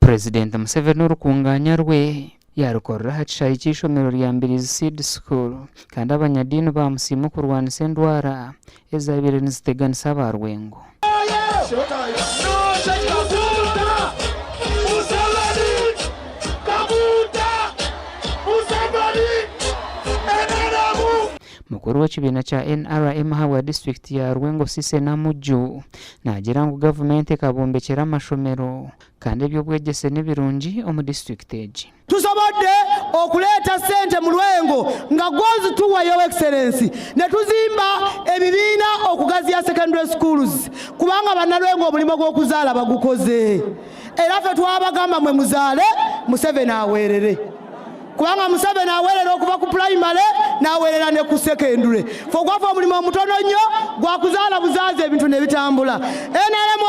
President Museveni urukunganya rwe yarukorera hacishaho icyishomero rya Mbirizi Seed School kandi abanyadini bamusima kurwanisa endwara ezabire niziteganisa abarwengo. Mukuru w'ekibiina kya NRM hawa district ya Rwengo Sise Namuju nagira ngu gavumenti ekabombekera amashomero kandi ebyobwegese n'ebirungi omu district egi. Tusobodde okuleeta sente mu Rwengo nga gwozi tuwa Your Excellency ne tuzimba ebibiina okugaziya secondary schools kubanga bannalwengo omulimo gw'okuzaala bagukoze era ffe twabagamba mwe muzaale Museveni aweerere kubanga Museveni aweerera okuva ku primary n'aweerera ne ku secondary ffe gwafa omulimo omutono nnyo gwakuzaala buzaazi ebintu ne bitambula. NRM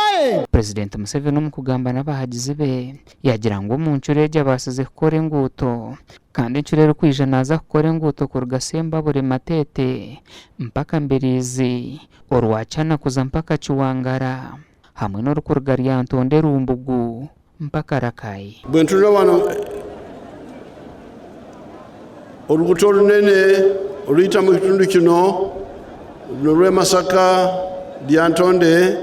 President Museveni omukugamba n'abahagizi be yagira ngu omu ncuro egi abaasize kukora enguuto kandi ncuro erikwiija naaza kukora enguuto kuruga Sembabure Matete mpaka Mbirizi orwachana kuza mpaka Kiwangara hamwe n'orukuruga rya Ntonde Rumbugu mpaka Rakai. Bwentunula wano oluguuto olunene oluyita mu kitundu kino lw'e Masaka lya Ntonde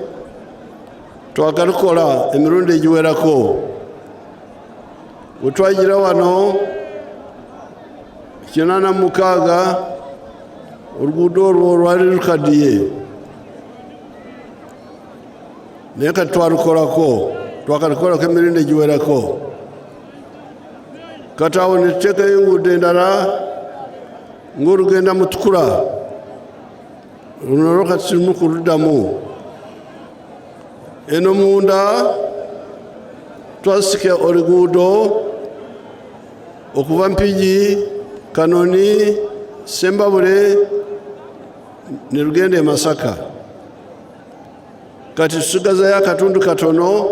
twakalukola emirundi egiwerako. Bwe twagira wano 86 oluguudo olwo lwali lukaddiye naye kati twakalukolako emirundi egiwerako. Kati awo ne tuteekayo enguudo endala ng'olugenda Mutukula luno kati turimu kuluddamu. Eno munda twasika oluguudo okuva Mpigi, Kanoni, Sembabule ne lugenda e Masaka. Kati tusigazayo akatundu katono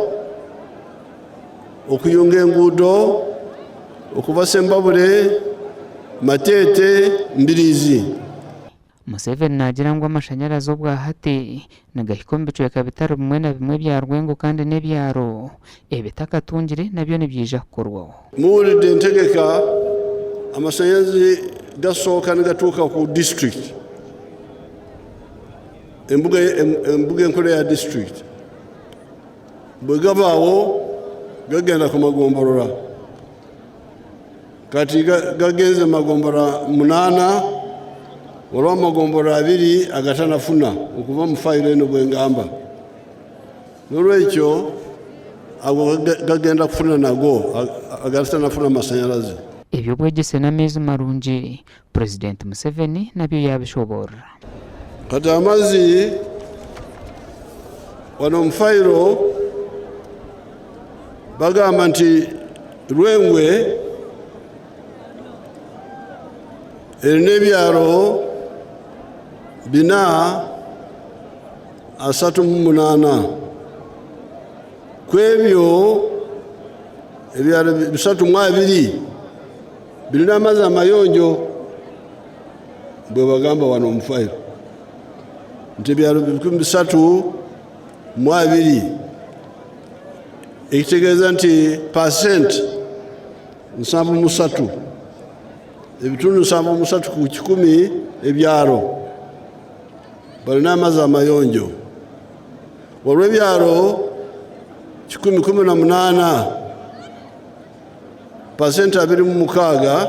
okuyunga enguudo okuva Sembabule, Matete, Mbirizi. Museveni nagira ngu amashanyarazi obwa hati nagahika omu bicweka bitari bimwe na bimwe bya Rwengo kandi n'ebyaro ebitakatungire nabyo nibyija kukorwaho. Muwulidde entegeka amashanyarazi gasooka negatuuka ku district embuga enkole ya district bwe gabaawo gagenda ku magombolola. Kati gagenze magombolola 8 olwa magombolola 2 agatanafuna okuva mu fayiro eno bwe ngamba. N'olwekyo ago gagenda kufuna nago agatanafuna amashanyarazi. Ebyobwegese n'amaizi marungi President Museveni nabyo yabishobora. Kati amazzi wano mu fayiro bagamba nti Rwengwe erina ebyalo 438 ku ebyo ebyalo 320 birina amazzi amayonjo bwe bagamba wano mu fayiro nti ebyalo 320 ekitegeeza nti %73 ebitundu 73 ku 100 ebyalo balina amazzi amayonjo. Olw'ebyalo 118 %26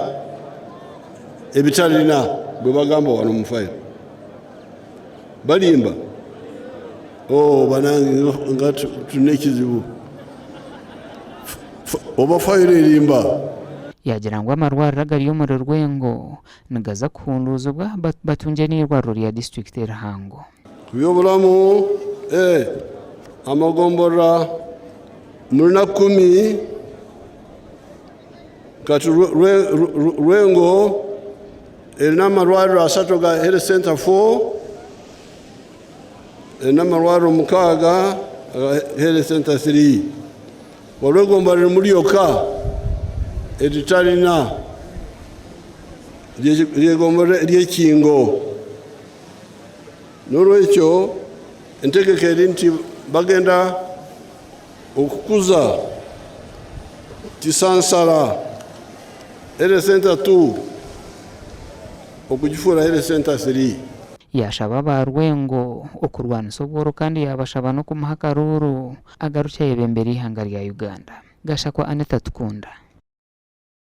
ebitalina bwe bagamba wano mu fayiro balimba. Banange nga tulina ekizibu oba fayiro erimba. Yagira ngu amarwariro agari omu Rwengo nigaza kuhunduuzibwa batungye n'irwariro rya district erihango. Ku by'obulamu amagombolola mulina 10 kati Rwengo erina amalwariro 3 ga health center 4 erina amalwariro 6 ga health center 3 Olwegombolola lirimu lyokka eritalina lyegombolola ery'ekingo. N'olwekyo entegeka eri nti bagenda okukuza Kisansara Health Center 2 okugifura Health Center 3. yashaba ba Rwengo okurwanisa obworo kandi yabashaba no kumuha akaruru agarukye yebembera ihanga rya Uganda. Gashakwa Aneta Tukunda.